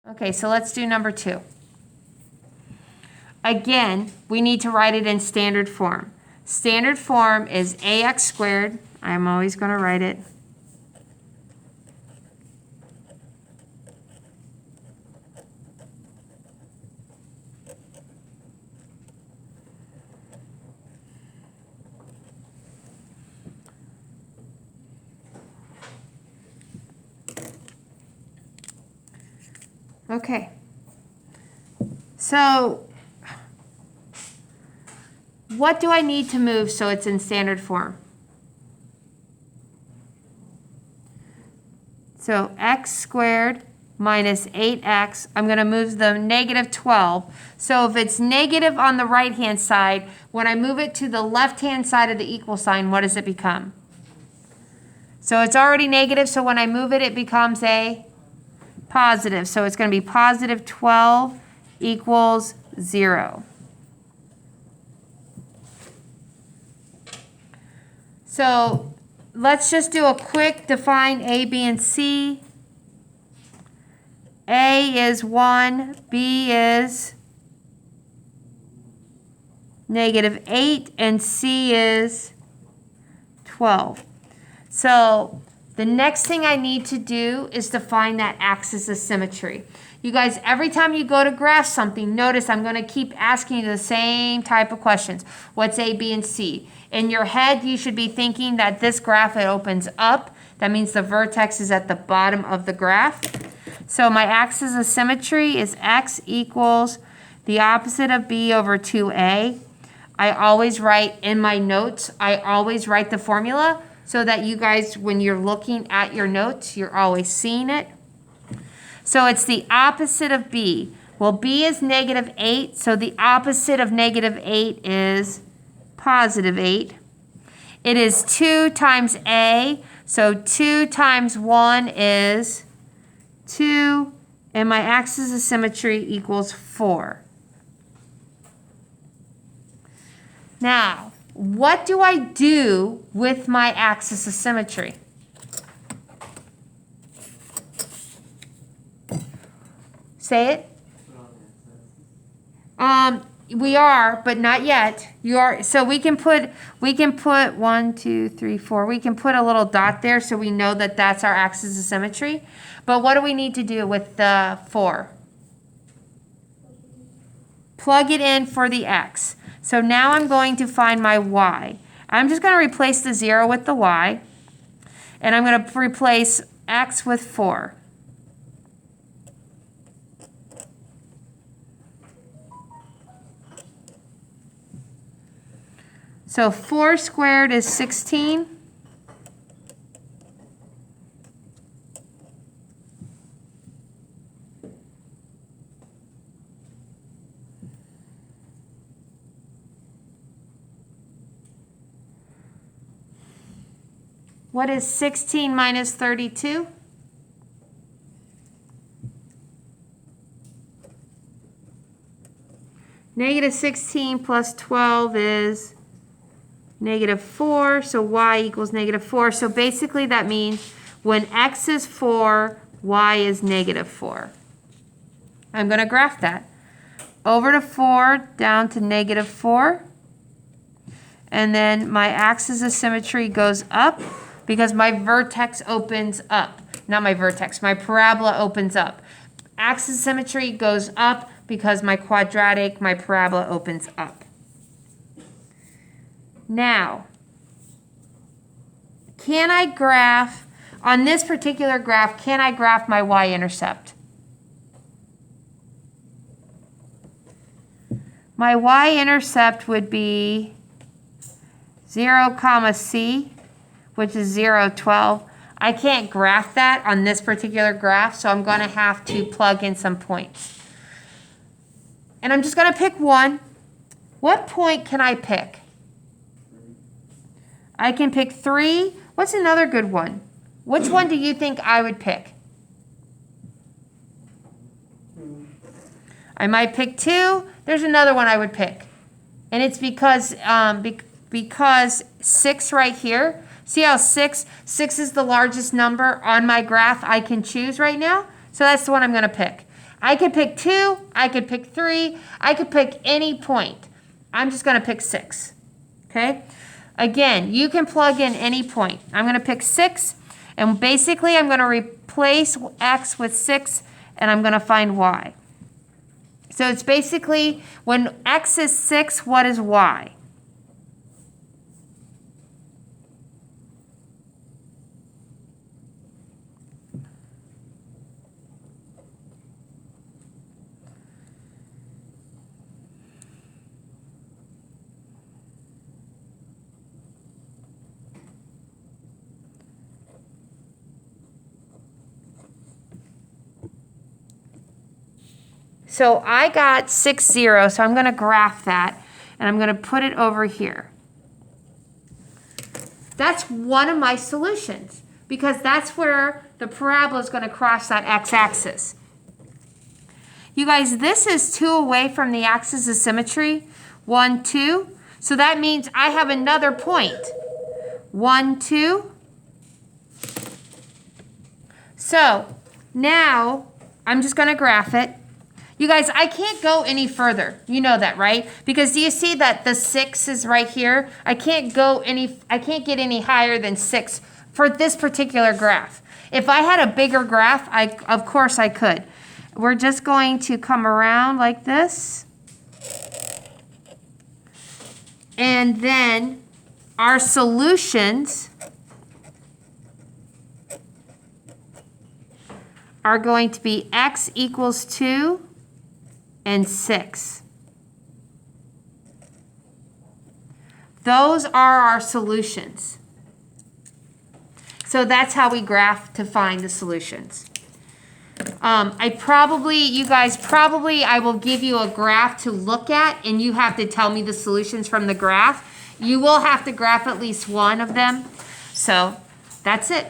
Okay, so let's do number 2. Again, we need to write it in standard form. Standard form is ax squared. I'm always going to write it. Okay. So what do I need to move so it's in standard form? So x squared minus 8x, I'm going to move the negative 12. So if it's negative on the right-hand side, when I move it to the left-hand side of the equal sign, what does it become? So it's already negative, so when I move it, it becomes a positive. So it's going to be positive 12 equals 0. So let's just do a quick define A, B, and C. A is 1, B is negative 8, and C is 12. So the next thing I need to do is to find that axis of symmetry. You guys, every time you go to graph something, notice I'm going to keep asking you the same type of questions. What's A, B, and C? In your head, you should be thinking that this graph, it opens up. That means the vertex is at the bottom of the graph. So my axis of symmetry is x equals the opposite of b over 2a. I always write in my notes, I always write the formula so that you guys, when you're looking at your notes, you're always seeing it. So it's the opposite of b. Well, b is negative 8, so the opposite of negative 8 is positive 8. It is 2 times a, so 2 times 1 is 2, and my axis of symmetry equals 4. Now, what do I do with my axis of symmetry? Say it. We are, but not yet. You are, so we can put 1, 2, 3, 4. We can put a little dot there so we know that that's our axis of symmetry. But what do we need to do with the 4? Plug it in for the x. So now I'm going to find my y. I'm just going to replace the 0 with the y. And I'm going to replace x with 4. So 4 squared is 16. What is 16 minus 32? Negative 16 plus 12 is negative 4, so y equals negative 4. So basically that means when x is 4, y is negative 4. I'm going to graph that. Over to 4, down to negative 4. And then my axis of symmetry goes up because my vertex opens up. Not my vertex, my parabola opens up. Axis of symmetry goes up because my quadratic, my parabola opens up. Now, can I graph, on this particular graph, can I graph my y-intercept? My y-intercept would be 0, comma c, which is 0, 12. I can't graph that on this particular graph, so I'm going to have to plug in some points. And I'm just going to pick one. What point can I pick? I can pick 3. What's another good one? Which one do you think I would pick? I might pick 2. There's another one I would pick. And it's because 6 right here. See how 6 is the largest number on my graph I can choose right now? So that's the one I'm going to pick. I could pick 2, I could pick 3, I could pick any point. I'm just going to pick 6, okay? Again, you can plug in any point. I'm going to pick 6, and basically I'm going to replace x with 6, and I'm going to find y. So it's basically, when x is 6, what is y? So I got 6, 0, so I'm going to graph that, and I'm going to put it over here. That's one of my solutions, because that's where the parabola is going to cross that x-axis. You guys, this is 2 away from the axis of symmetry. 1, 2. So that means I have another point. 1, 2. So now I'm just going to graph it. You guys, I can't go any further. You know that, right? Because do you see that the 6 is right here? I can't get any higher than 6 for this particular graph. If I had a bigger graph, of course I could. We're just going to come around like this. And then our solutions are going to be x equals 2 and 6. Those are our solutions. So that's how we graph to find the solutions. You guys probably, I will give you a graph to look at, and you have to tell me the solutions from the graph. You will have to graph at least one of them. So that's it.